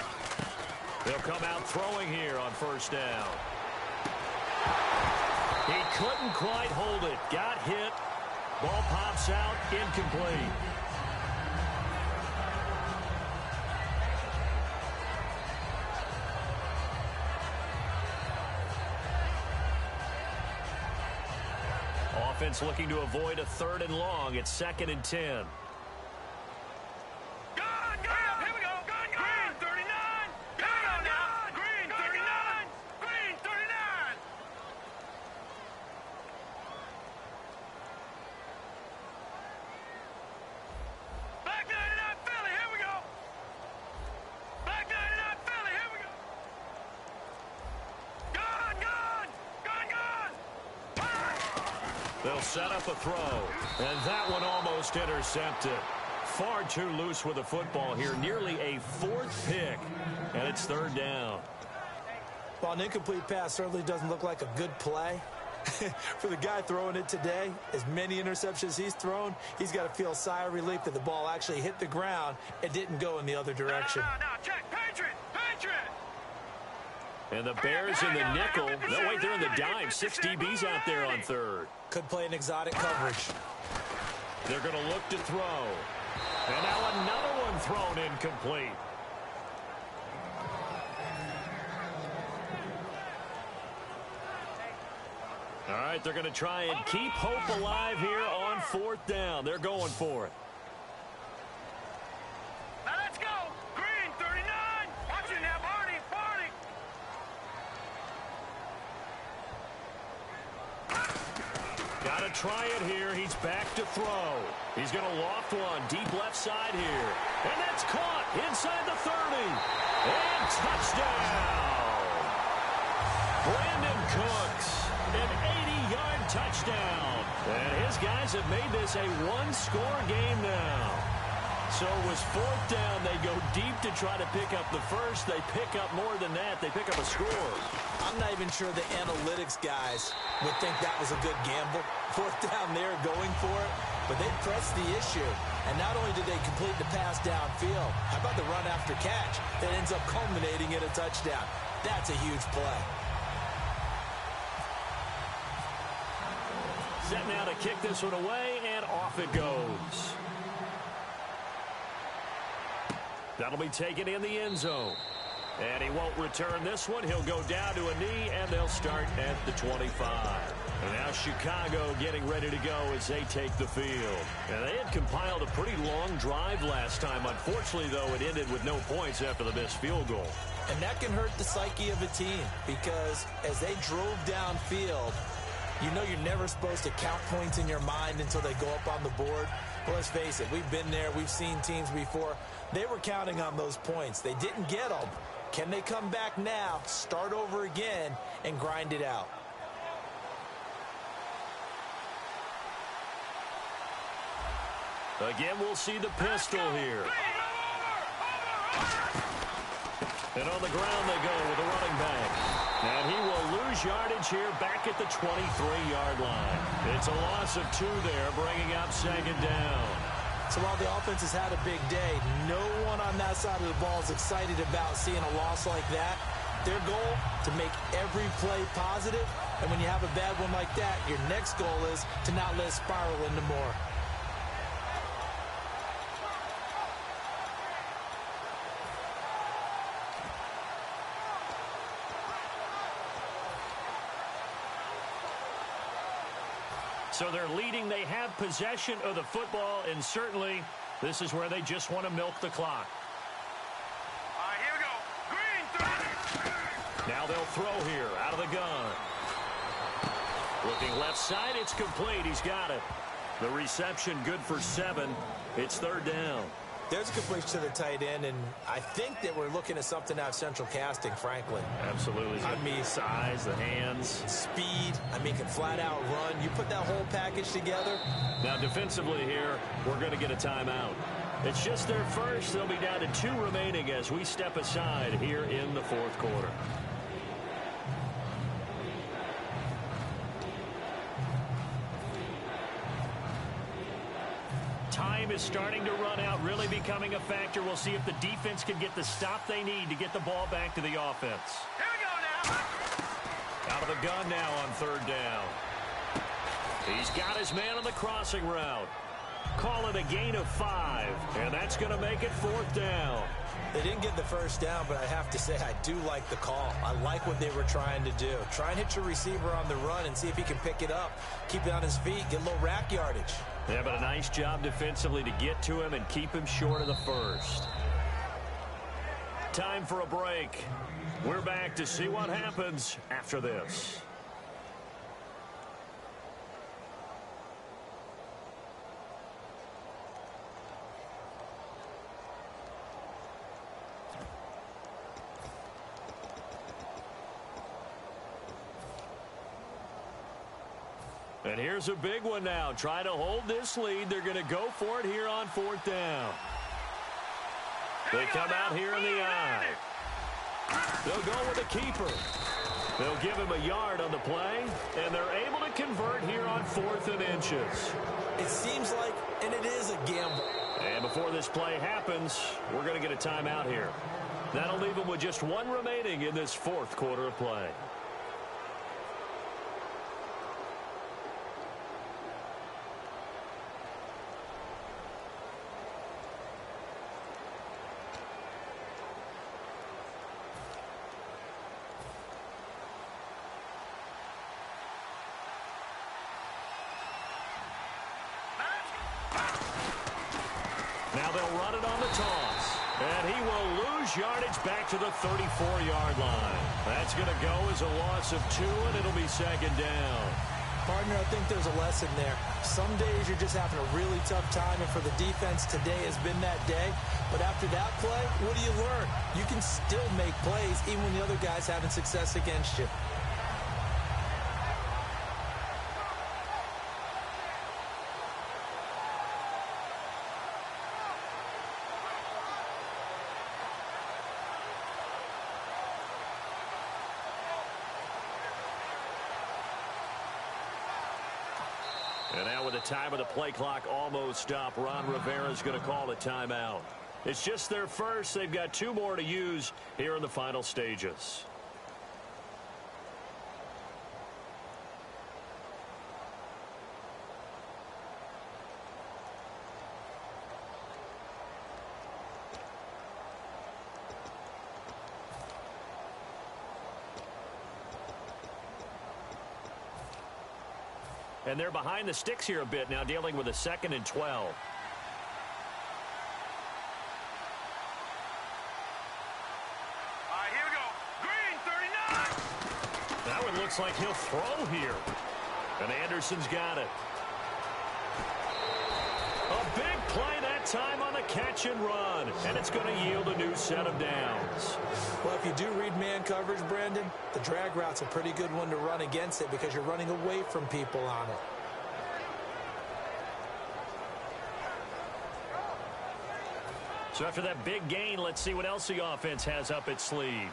They'll come out throwing here on first down. He couldn't quite hold it. Got hit. Ball pops out. Incomplete. Offense looking to avoid a 3rd and long. It's 2nd and 10. Here we go. Green 39. Green 39. Green 39. Back 99 Philly. Here we go. Back 99 Philly. Here we go. Gone. They'll set up a throw. And that one almost intercepted. Far too loose with the football here. Nearly a 4th pick. And it's 3rd down. Well, an incomplete pass certainly doesn't look like a good play. For the guy throwing it today, as many interceptions he's thrown, he's got to feel a sigh of relief that the ball actually hit the ground and didn't go in the other direction. No, check. Patriot. And the Bears in the nickel. No, wait, they're in the dime. 6 DBs out there on 3rd. Could play an exotic coverage. They're going to look to throw. And now another one thrown incomplete. All right, they're going to try and keep hope alive here on 4th down. They're going for it. Now let's go. Green 39. Watch it now, Barney. Got to try it here. He's back to throw. He's going to loft one deep left side here. And that's caught inside the 30. And touchdown. Brandon Cooks. An 80-yard touchdown. And his guys have made this a 1-score game now. So it was 4th down. They go deep to try to pick up the first. They pick up more than that. They pick up a score. I'm not even sure the analytics guys would think that was a good gamble. 4th down there going for it. But they pressed the issue. And not only did they complete the pass downfield, how about the run after catch that ends up culminating in a touchdown? That's a huge play. Set now to kick this one away, and off it goes. That'll be taken in the end zone. And he won't return this one. He'll go down to a knee, and they'll start at the 25. And now Chicago getting ready to go as they take the field. And they had compiled a pretty long drive last time. Unfortunately, though, it ended with no points after the missed field goal. And that can hurt the psyche of a team because as they drove downfield, you know you're never supposed to count points in your mind until they go up on the board. Well, let's face it, we've been there. We've seen teams before. They were counting on those points. They didn't get them. Can they come back now, start over again, and grind it out? Again, we'll see the pistol here. And on the ground they go with the running back. And he will lose yardage here back at the 23-yard line. It's a loss of 2 there, bringing up 2nd down. So while the offense has had a big day, no one on that side of the ball is excited about seeing a loss like that. Their goal, to make every play positive. And when you have a bad one like that, your next goal is to not let it spiral into more. So they're leading. They have possession of the football, and certainly this is where they just want to milk the clock. All right, here we go. Green 30. Now they'll throw here out of the gun. Looking left side, it's complete. He's got it. The reception good for 7. It's 3rd down. There's a completion to the tight end, and I think that we're looking at something out of central casting, frankly. Absolutely. I mean, size, the hands. Speed. I mean, can flat out run. You put that whole package together. Now, defensively here, we're going to get a timeout. It's just their first. They'll be down to 2 remaining as we step aside here in the 4th quarter. Time is starting to run out, really becoming a factor. We'll see if the defense can get the stop they need to get the ball back to the offense. Here we go now. Out of the gun now on 3rd down. He's got his man on the crossing route. Call it a gain of 5, and that's going to make it 4th down. They didn't get the first down, but I have to say I do like the call. I like what they were trying to do. Try and hit your receiver on the run and see if he can pick it up, keep it on his feet, get a little rack yardage. Yeah, but a nice job defensively to get to him and keep him short of the first. Time for a break. We're back to see what happens after this. And here's a big one now. Try to hold this lead. They're going to go for it here on 4th down. They come out here in the eye. They'll go with the keeper. They'll give him a yard on the play, and they're able to convert here on 4th and inches. It seems like, and it is a gamble. And before this play happens, we're going to get a timeout here. That'll leave them with just 1 remaining in this 4th quarter of play. Now they'll run it on the toss. And he will lose yardage back to the 34-yard line. That's going to go as a loss of 2, and it'll be 2nd down. Partner, I think there's a lesson there. Some days you're just having a really tough time, and for the defense, today has been that day. But after that play, what do you learn? You can still make plays even when the other guy's having success against you. And now with the time of the play clock almost up, Ron Rivera's going to call a timeout. It's just their first. They've got 2 more to use here in the final stages. And they're behind the sticks here a bit now, dealing with a 2nd and 12. All right, here we go. Green, 39. Now it looks like he'll throw here. And Anderson's got it. A big play that time on the catch and run. And it's going to yield a new set of downs. Well, if you do read man coverage, Brandon, the drag route's a pretty good one to run against it because you're running away from people on it. So after that big gain, let's see what else the offense has up its sleeve.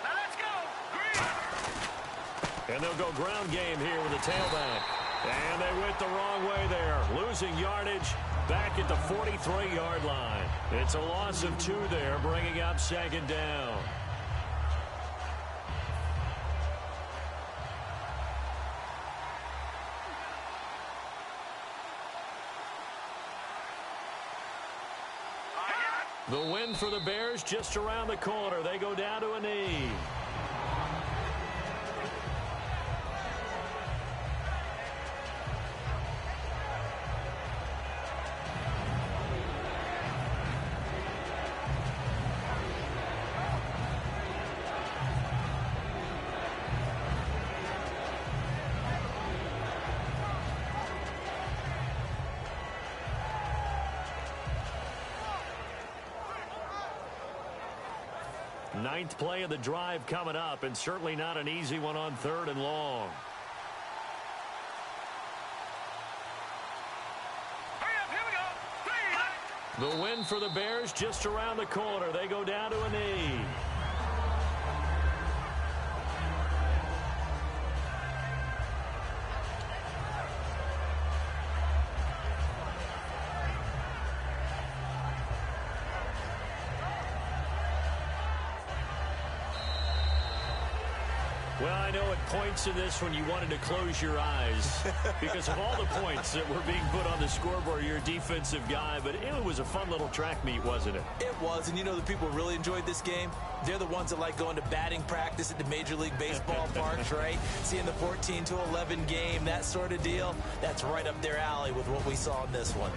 Now let's go. Green. And they'll go ground game here with the tailback. And they went the wrong way there, losing yardage back at the 43-yard line. It's a loss of 2 there, bringing up 2nd down. The win for the Bears just around the corner. They go down to a knee. Ninth play of the drive coming up, and certainly not an easy one on 3rd and long. Hurry up, here we go. 3. The win for the Bears just around the corner. They go down to a knee. Well, I know at points in this when you wanted to close your eyes because of all the points that were being put on the scoreboard. You're a defensive guy, but it was a fun little track meet, wasn't it? It was, and you know the people who really enjoyed this game? They're the ones that like going to batting practice at the Major League Baseball parks, right? Seeing the 14-11 game, that sort of deal. That's right up their alley with what we saw in this one.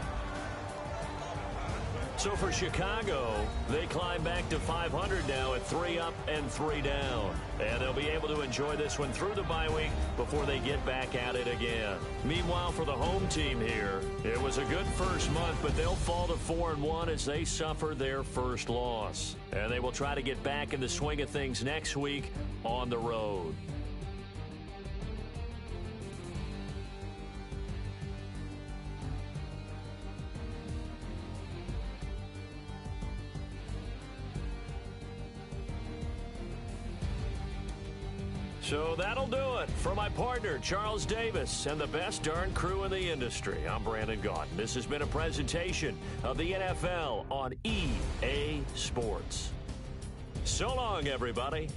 So for Chicago, they climb back to 500 now at 3 up and 3 down. And they'll be able to enjoy this one through the bye week before they get back at it again. Meanwhile, for the home team here, it was a good first month, but they'll fall to 4-1 as they suffer their first loss. And they will try to get back in the swing of things next week on the road. So that'll do it. For my partner, Charles Davis, and the best darn crew in the industry, I'm Brandon Gaudin. This has been a presentation of the NFL on EA Sports. So long, everybody.